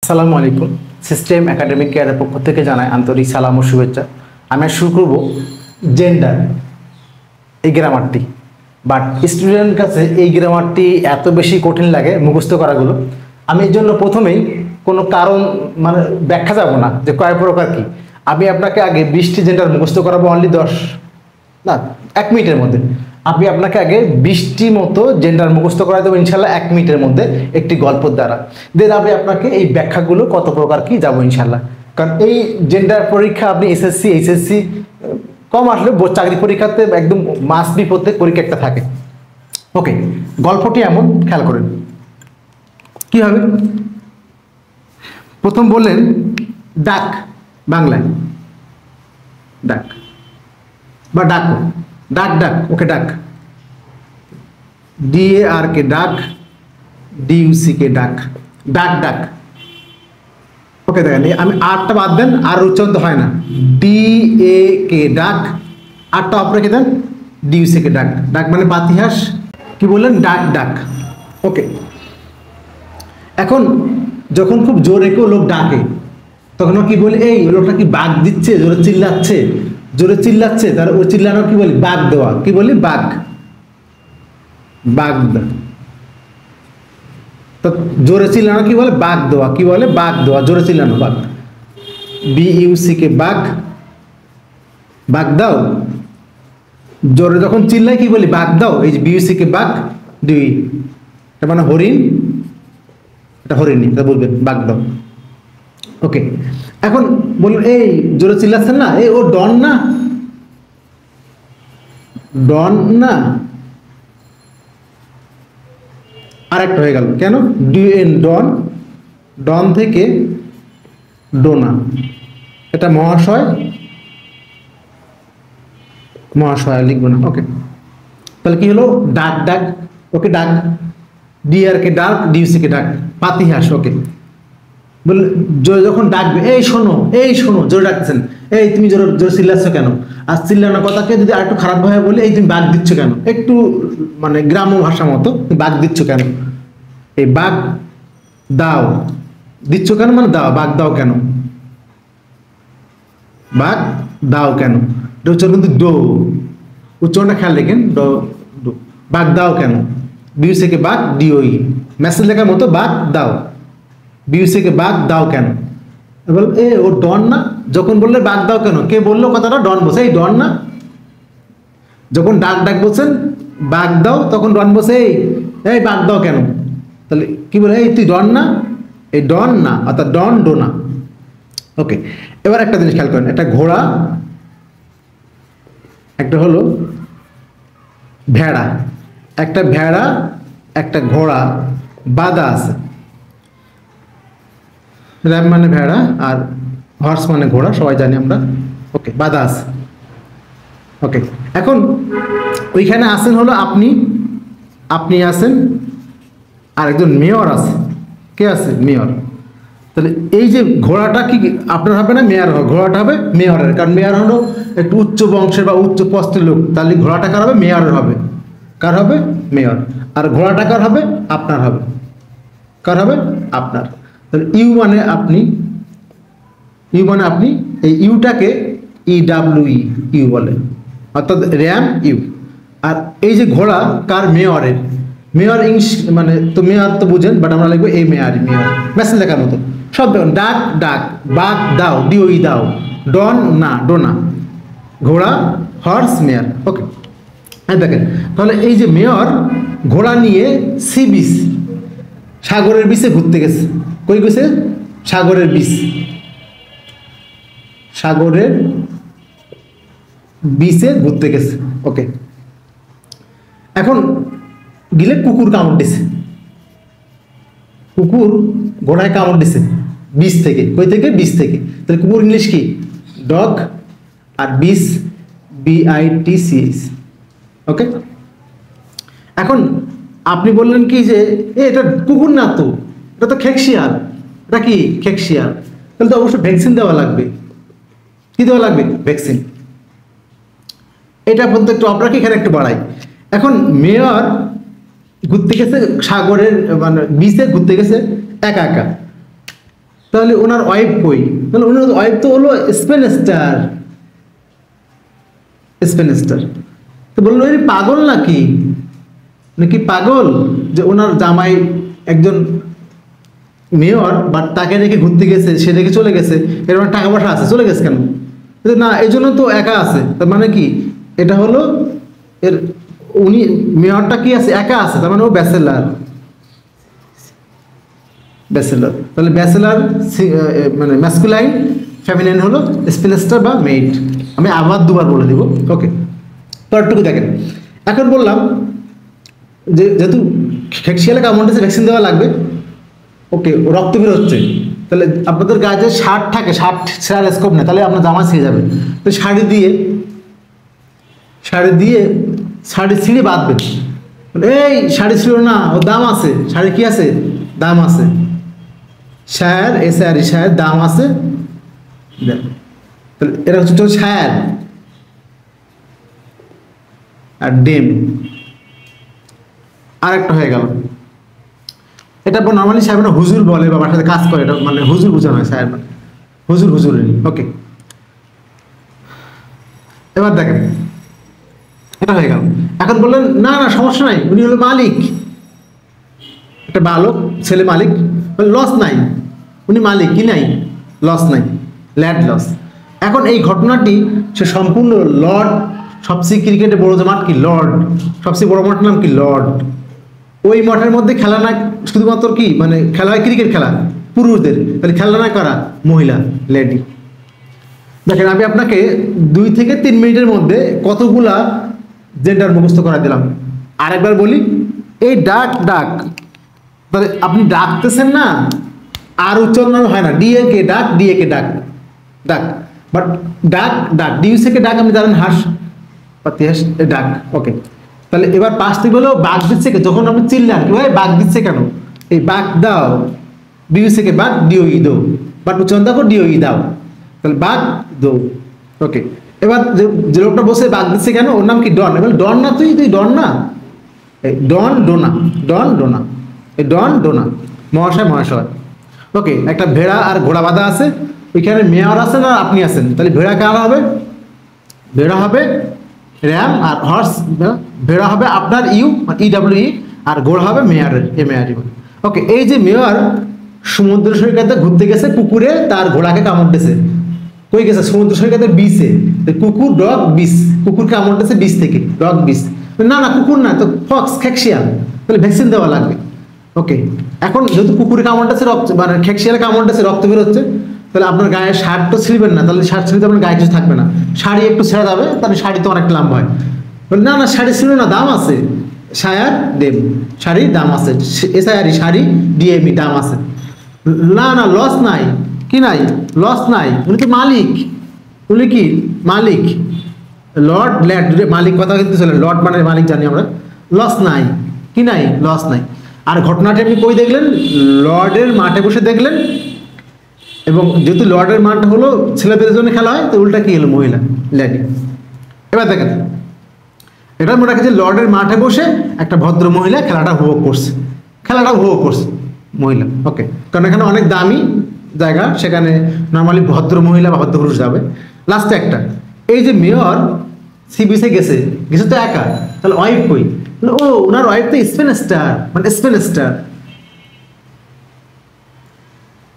আসসালামু আলাইকুম। System academic কেয়ারের পক্ষ থেকে জানাই আন্তরিক সালাম ও শুভেচ্ছা। আমি শুরু করব জেন্ডার এই গ্রামারটি, বাট স্টুডেন্টের কাছে এই গ্রামারটি এত বেশি কঠিন লাগে মুখস্থ করাগুলো। আমি এর জন্য প্রথমেই কোনো কারণ ব্যাখ্যা যাব না যে কয় প্রকার কি। আমি আপনাকে আগে 20টি জেন্ডার মুখস্থ করাবো অনলি 1 মিনিটের মধ্যে। আমি আপনাকে আগে 20টি মতো জেন্ডার মুখস্থ করাই দেবো ইনশাল্লাহ 1 মিনিটের মধ্যে একটি গল্পের দ্বারা। দেন আমি আপনাকে এই ব্যাখ্যাগুলো কত প্রকার কি যাবো ইনশাল্লাহ। কারণ এই জেন্ডার পরীক্ষা আপনি এসএসসি এইচএসসি কম আসলে চাকরি পরীক্ষাতে একদম মাস্ট বি প্রত্যেক পরীক্ষা একটা থাকে। ওকে, গল্পটি এমন, খেয়াল করেন কি হবে। প্রথম বললেন ডাক, বাংলায় ডাক বা ডাকো, ডাক ডাক, ওকে ডাক, DAR কে ডাক, DUC কে ডাক, ডাক ডাক। ওকে দেখেন আমি আরটা বাদ দেন, আর উচ্চারণ তো হয় না। DA কে ডাক, আরটা অফ রেখে দেন, DUC কে ডাক, ডাক মানে বাতিহাস। কি বললেন? ডাক ডাক। ওকে, এখন যখন খুব জোরে কেউ লোক ডাকে তখন কি বলে? এই লোকটা কি বাঘ দিচ্ছে, জোরে চিল্লাচ্ছে, জোরে চিল্লাচ্ছে, তার ওই চিল্লানো কি বলি? বাঘ দেওয়া। কি বলি? বাঘ, বাঘ দেওয়া। তো জোরে চিল্লানো কি বলে? বাঘ দেওয়া। কি বলে? বাঘ দেওয়া, জোরে চিল্লানো, বাঘ। BUC কে বাঘ, বাঘ দাও। জোরে যখন চিল্লাই কি বলি? বাঘ দাও। এই যে BUC কে বাঘ, দুই, এটা মানে হরিণ, এটা হরিণী, এটা বলবেন বাঘ দাও। ওকে, এখন বলুন এই জোরে চিল্লাচ্ছেন না, এই ও ডন না, ডন না, আর একটা হয়ে গেল। কেন? DN ডন, ডন থেকে ডোনা, এটা মহাশয়, মহাশয় লিখবো না। ওকে, তাহলে কি হলো? ডাক ডাক। ওকে, ডাক, DAR কে ডাক, DUC কে ডাক, পাতিহাস। ওকে, বলে যখন ডাকবে এই শোনো, এই শোনো, জোরে ডাকছেন, এই তুমি জোরে জোরে চিল্লাচ্ছ কেন? আর চিল্লানোর কথাকে যদি আর একটু খারাপ ভাবে বলি, এই তুমি বাঘ দিচ্ছ কেন? একটু গ্রাম্য ভাষা মতো, বাঘ দিচ্ছ কেন? এই বাঘ দাও, দিচ্ছ কেন মানে দাও, বাঘ দাও কেন, বাঘ দাও কেন। উচ্চারণ কিন্তু ডো, উচ্চারণটা খেয়াল রেখেন, ডো ডো। বাঘ দাও কেন, BUC কে বাঘ, DOE, মেসেজ লেখার মতো, বাঘ দাও, BUC কে বাঘ দাও কেন। বল এ ও ডন না, যখন বললে বাঘ দাও কেন, কে বললো কথাটা? ডন বসে, এই ডন না। যখন ডাক ডাক বলছেন বাঘ দাও, তখন ডন বসে, এই বাঘ দাও কেন। তাহলে কি বলে? এই তুই ডন না, এই ডন না, অর্থাৎ ডন ডোনা। ওকে, এবার একটা জিনিস খেয়াল করেন, একটা ঘোড়া, একটা হলো ভেড়া, একটা ভেড়া, একটা ঘোড়া বাঁধা আছে। র্যাম মানে ভেড়া আর হর্স মানে ঘোড়া, সবাই জানি আমরা। ওকে, বাঁধা আছে। ওকে, এখন ওইখানে আছেন হলো আপনি, আপনি আছেন, আর একজন মেয়র আছে। কে আছে? মেয়র। তাহলে এই যে ঘোড়াটা কি আপনার হবে না, মেয়র হবে? ঘোড়াটা হবে মেয়রের, কারণ মেয়র হলো একটু উচ্চ বংশের বা উচ্চ পস্তের লোক। তাহলে ঘোড়াটা কার হবে? মেয়রের হবে। কার হবে? মেয়র। আর ঘোড়াটা কার হবে? আপনার হবে। কার হবে? আপনার। তাহলে ইউ মানে আপনি, ইউ মানে আপনি, এই ইউটাকে EWE ইউ বলে, অর্থাৎ র্যাম ইউ। আর এই যে ঘোড়া কার? মেয়রের। মেয়র ইংলিশ মানে তো মেয়র তো বুঝেন, বাট আমরা লিখবো এই মেয়র, মেয়র, মেসেজ লেখার মতো সব। ডাক ডাক, বাঘ দাও, DOE দাও, ডন না, ডোনা, ঘোড়া, হর্স, মেয়র। ওকে, দেখেন তাহলে এই যে মেয়র ঘোড়া নিয়ে সি বিচ, সাগরের বিচে ঘুরতে গেছে। কই গেছে? সাগরের বিচ, সাগরের বিচে ঘুরতে গেছে। ওকে, এখন গেলে কুকুর কামড় দিছে, কুকুর ঘোড়ায় কামড় দিছে বিচ থেকে। কই থেকে? বিচ থেকে। তাহলে কুকুর ইংলিশ কি? ডগ, আর বিচ BITCH। ওকে, এখন আপনি বললেন কি যে এটা কুকুর না তো, এটা তো খেকশিয়াল। এটা কি? খেকশিয়াল। তাহলে তো অবশ্যই ভ্যাকসিন দেওয়া লাগবে। কি দেওয়া লাগবে? ভ্যাকসিন। এটা পর্যন্ত একটু আপনাকে এখানে একটু বাড়াই। এখন মেয়র ঘুরতে গেছে সাগরের বিচে ঘুরতে গেছে একা একা। তাহলে ওনার ওয়াইফ কই? তাহলে ওনার ওয়াইফ তো হলো স্পেনস্টার। স্পেনস্টার তো বললো এই পাগল নাকি, নাকি পাগল যে ওনার জামাই একজন মেয়র, বাট তাকে রেখে ঘুরতে গেছে, সে রেখে চলে গেছে, এর মানে টাকা পয়সা আছে, চলে গেছে কেন? না, এই জন্য তো একা আছে। তার মানে কি এটা হলো এর উনি মেয়রটা কি আছে, একা আছে, তার মানে ও ব্যাচেলার। ব্যাচেলার, তাহলে ব্যাচেলার মানে ম্যাসকুলাইন, ফেমিনাইন হলো স্পেনস্টার বা মেইড। আমি আবার দুবার বলে দিব। ওকে, পরটুকু দেখেন। এখন বললাম যে যেহেতু শিয়ালে কামড়েছে ভ্যাকসিন দেওয়া লাগবে। ওকে, রক্ত বের হচ্ছে, তাহলে আপনাদের গায়ে যে শার্ট থাকে, শার্ট ছেঁড়ার স্কোপ নেই, তাহলে আপনার জামা ছিঁড়ে যাবে। তো শাড়ি দিয়ে শাড়ি ছিঁড়ে বাঁধবেন। এই শাড়ি ছিল না, ও দাম আছে, শাড়ি কি আছে, দাম আছে, শায়ার এসারি শায়ার দাম আছে। তাহলে এরা হচ্ছে শায়ার আর ডেম। আর একটা হয়ে গেল, এটা নর্মালি সাহেব হুজুর বলে বা বাসাতে কাজ করে, এটা মানে হুজুর বোঝানো হয়, সাহেব মানে হুজুর। ওকে, এবার দেখেন এটা হয়ে গেল। এখন বললেন না না সমস্যা নাই, উনি হলো মালিক, একটা বালক ছেলে মালিক, লস নাই, উনি মালিক, কি নাই, লস নাই, ল্যাড লস। এখন এই ঘটনাটি সে সম্পূর্ণ লর্ড, সবচেয়ে ক্রিকেটে বড় যে মাঠ কি লর্ড, সবচেয়ে বড় মাঠের নাম কি লর্ড। ওই মাঠের মধ্যে খেলা না শুধুমাত্র কি মানে খেলা হয় ক্রিকেট খেলা পুরুষদের, তাহলে খেলা না কারা, মহিলা, লেডি। দেখেন আমি আপনাকে 2 থেকে 3 মিনিটের মধ্যে কতগুলা জেন্ডার মুখস্থ করা দিলাম। আরেকবার বলি, এই ডাক, তাহলে আপনি ডাকতেছেন না, আর উচ্চারণ হয় না, ডিএকে ডাক, বাট ডাক ডিউসেকে ডাক, আপনি জানেন হাঁস পাতি হাঁস ডাক। ওকে, তাহলে এবার 5 থেকে হলো বাঘ দিচ্ছে, যখন আপনি চিল্লান কি ভাই বাঘ দিচ্ছে কেন, এই বাঘ দাও, ডিউসেকে বাঘ, ডিওই দো, বাট উচ্চারণ দেখো ডিওই দাও, তাহলে বাঘ দো। ওকে, এবার যে লোকটা বসে বাঘ দিচ্ছে কেন, ওর নাম কি ডন। এবার ডন না, তুই ডন না, এই ডন ডোনা, এই ডন ডোনা, মহাশয়। ওকে, একটা ভেড়া আর ঘোড়া বাঁধা আছে, ওইখানে মেয়র আছেন আর আপনি আছেন, তাহলে ভেড়া কার হবে, ভেড়া হবে র্যাম, আর হর্স ভেড়া হবে আপনার ইডব্লিউ, আর ঘোড়া হবে মেয়রের এমএআরই। ওকে, এই যে মেয়র সমুদ্র সৈকতে ঘুরতে গেছে, কুকুরে তার ঘোড়াকে কামড় দিয়েছে, কই গেছে, সমুদ্র সৈকতের বিচে, কুকুর ডগ বিষ, কুকুর কামড় দিয়েছে বিষ থেকে, ডগ বিষ, না কুকুর না তো ফক্স খেকশিয়াল, তাহলে ভ্যাকসিন দেওয়া লাগবে। ওকে, এখন যেহেতু কুকুরে কামড়টাছে রক্ত মানে খেকশিয়ালে কামড়টাছে রক্ত বের হচ্ছে, তাহলে আপনার গায়ে শার্ট তো ছিঁড়বেন না, তাহলে শার্ট ছিঁড়তে আপনার গায়ে কিছু থাকবে না, শাড়ি একটু ছেড়ে যাবে, তাহলে শাড়ি তো অনেক লম্বা হয়। না শাড়ি ছিল না, দাম আছে, শায়ার ডেম, শাড়ির দাম আছে, এসআইআরই শাড়ি ডিএমই দাম আছে। না লস নাই, কি নাই, লস নাই, উনি তো মালিক, উনি কি মালিক, লর্ড ল্যাড মালিক কথা কিন্তু চলে, লর্ড মানে মালিক জানি আমরা, লস নাই, কি নাই, লস নাই। আর ঘটনাটি আপনি কই দেখলেন, লর্ডের মাঠে বসে দেখলেন, এবং যেহেতু লর্ডের মাঠ হলো ছেলেদের জন্য খেলা হয়, তো উল্টা কি হলো, মহিলা, লেডি। এবার দেখেন এটা মনে রাখে যে লর্ডের মাঠে বসে একটা ভদ্র মহিলা খেলাটা উপভোগ করছে, মহিলা। ওকে, কারণ এখানে অনেক দামি জায়গা, সেখানে নর্মালি ভদ্র মহিলা বা ভদ্র পুরুষ যাবে। লাস্টে একটা, এই যে মেয়র সি বিচে গেছে তো একা, তাহলে ওয়াইফ কই, ও ওনার ওয়াইফ তো স্পেনস্টার, মানে স্পেনস্টার।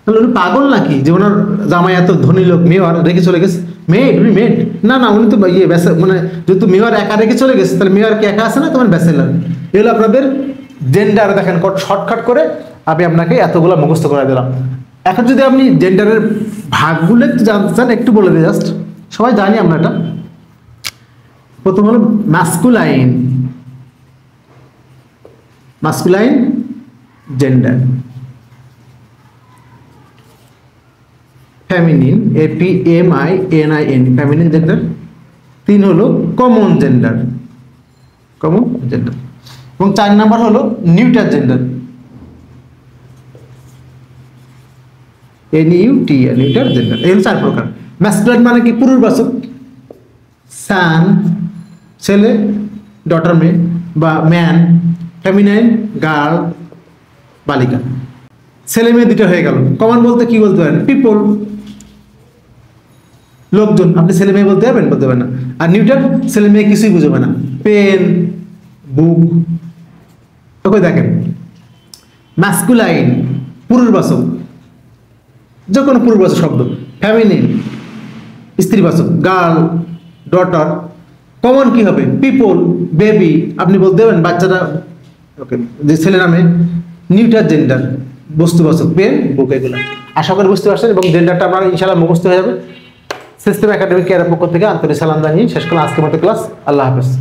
তাহলে উনি পাগল নাকি যে ওনার জামাই এত ধনী লোক মেয়র রেখে চলে গেছে, উনি মেড, না উনি তো ইয়ে মানে যেহেতু মেয়র একা রেখে চলে গেছে, তাহলে মেয়র কি একা আছে না, তোমার ব্যাচেলার। এগুলো আপনাদের জেন্ডার, দেখেন শর্টকাট করে আমি আপনাকে এতগুলো মুখস্থ করে দিলাম। এখন যদি আপনি জেন্ডারের ভাগগুলো একটু জানতে চান, একটু বলে দিই, জাস্ট সবাই জানি আমরা এটা। প্রথম হলো masculine gender, feminine APMININ feminine gender. 3 হলো কমন জেন্ডার, এবং 4 নাম্বার হলো নিউটার জেন্ডার, নিউটার জেন্ডার। এই হলো 4 প্রকার। ম্যাসকুলাইন মানে কি, পুরুষবাচক, সান ছেলে, ডটার মেয়ে বা ম্যান, ফেমিনাইন গার্ল বালিকা। ছেলে মেয়ে দুটো হয়ে গেল। কমন বলতে কি বলতে পারেন? পিপল, লোকজন। আপনি ছেলে মেয়ে বলতে পারবেন? বলতে পারেন না। আর নিউটার ছেলে মেয়ে কিছুই বুঝবে না। পেন, বুক। ওকে দেখেন, ম্যাসকুলাইন পুরুষবাচক, যে কোনো পুরুষবাচক শব্দ। ফ্যামিলিন স্ত্রীবাচক, গার্ল, ডটার। কমন কি হবে? People, baby. আপনি বলতে পারবেন বাচ্চাটা, ওকে, যে ছেলে নামে। নিউটার জেন্ডার বস্তুবাচক, পেন, বুক, এগুলো। আশা করি বুঝতে পারছেন এবং জেন্ডারটা আপনার ইনশাআল্লাহ মুখস্থ হয়ে যাবে। সিস্টেম একাডেমিক কেয়ারের পক্ষ থেকে আন্তরিক সালাম জানিয়ে শেষ করলাম আজকের মতো ক্লাস। আল্লাহ হাফেজ।